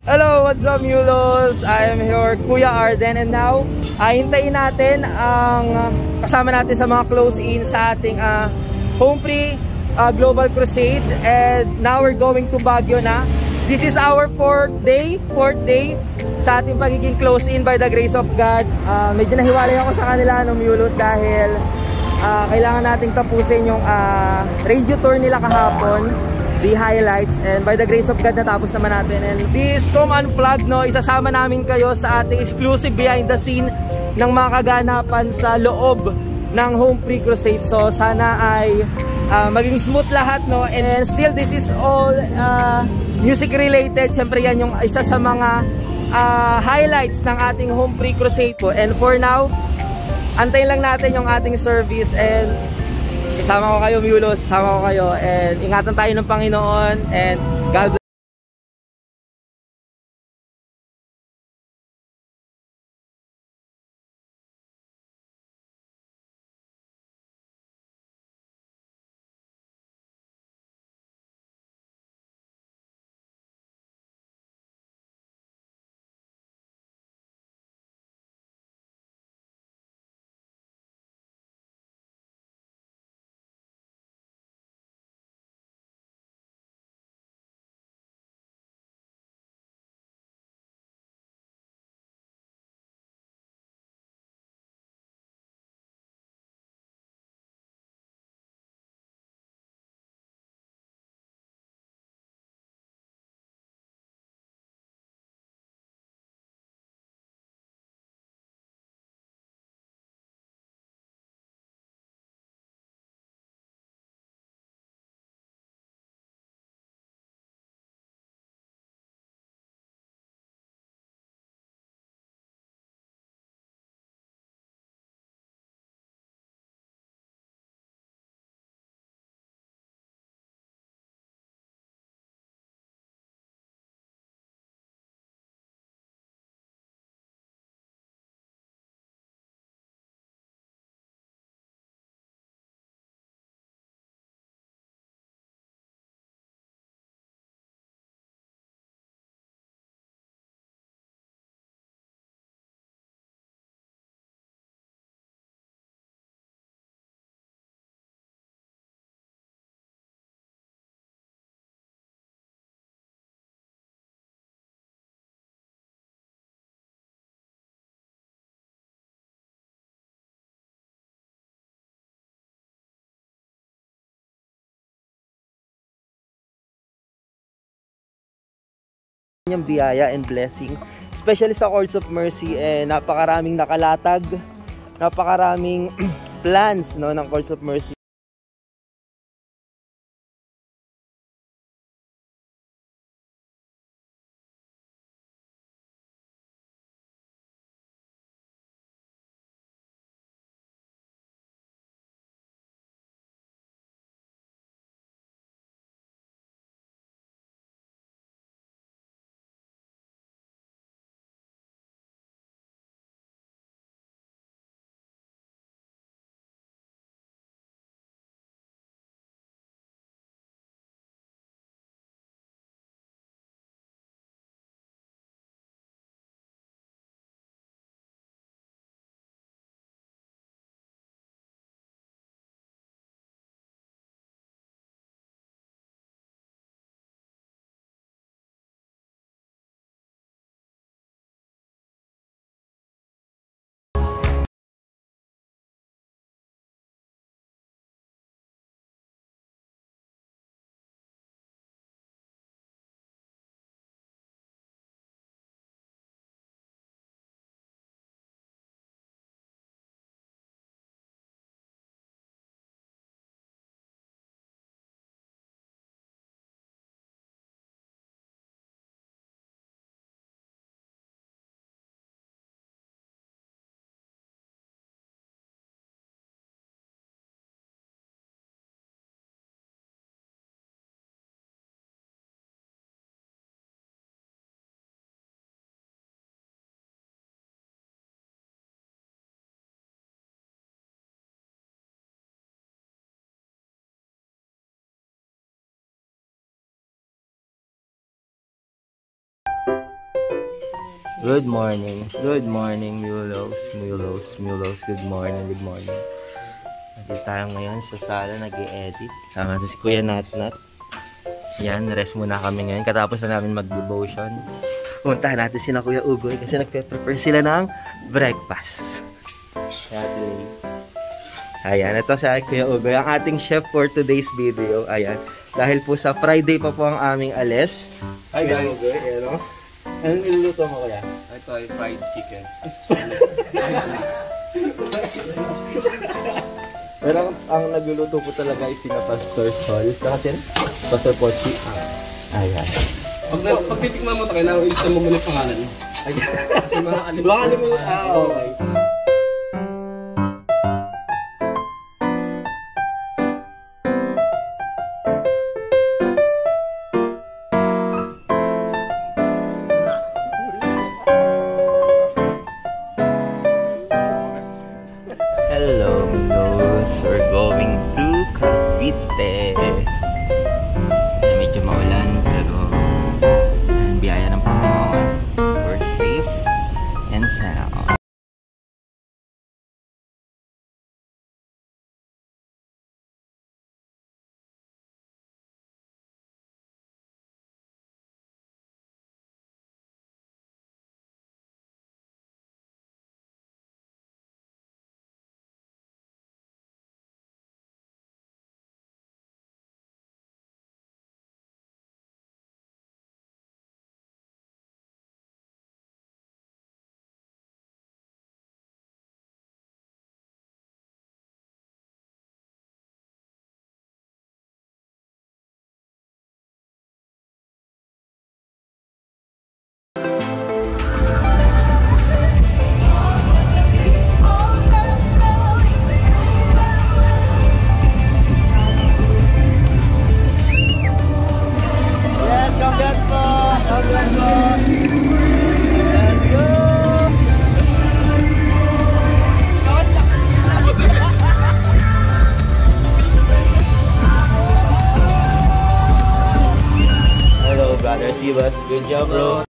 Hello, what's up Mulos? I am here, Kuya Arden, and now hintayin natin ang kasama natin sa mga close-in sa ating Humphrey Global Crusade. And now we're going to Baguio na. This is our fourth day sa ating pagiging close-in by the grace of God. Medyo nahiwalay ako sa kanila, Mulos, dahil kailangan nating tapusin yung radio tour nila kahapon, the highlights, and by the grace of God natapos naman natin. And this Come Unplugged, no, isasama namin kayo sa ating exclusive behind the scene ng mga kaganapan sa loob ng Humphrey Crusade. So sana ay maging smooth lahat, no, and still this is all music related. Siyempre yan yung isa sa mga highlights ng ating Humphrey Crusade po. And for now, antayin lang natin yung ating service, and sama ko kayo, Mulos, sama ko kayo, and ingatan tayo ng Panginoon, and God bless. Yung biyaya and blessing, especially sa Courts of Mercy, napakaraming nakalatag, napakaraming plans, no, ng Courts of Mercy. Good morning. Good morning, Mulos. Mulos. Mulos. Good morning. Good morning. Nandito tayo ngayon sa sala nag-i-edit. Sama si Kuya Natnat. Yan, rest muna kami ngayon. Katapos na namin mag-devotion. Puntahan natin sina Kuya Ugoy kasi nagpe-prepare sila ng breakfast. Ayan, ito si Kuya Ugoy, ang ating chef for today's video. Ayan, dahil po sa Friday pa po ang aming alis. Hi guys. Ugoy, ayan o. Anong niluluto mo Kuya? Ito ay fried chicken. Pero ang nagluluto po talaga ay sina Pastor Sol. Kasi Pastor Pochi. Ayan. Pag titikman mo ito, kailangan i-lista mo muna yung pangalan mo. Ayan. Kasi mga alim. Baka alim mo. Okay. Hello, Milos. We're going to Cavite. Medyo maulan, pero ang biyaya ng Panginoon. We're safe and sound. Hello, brother Sivas. Good job, bro.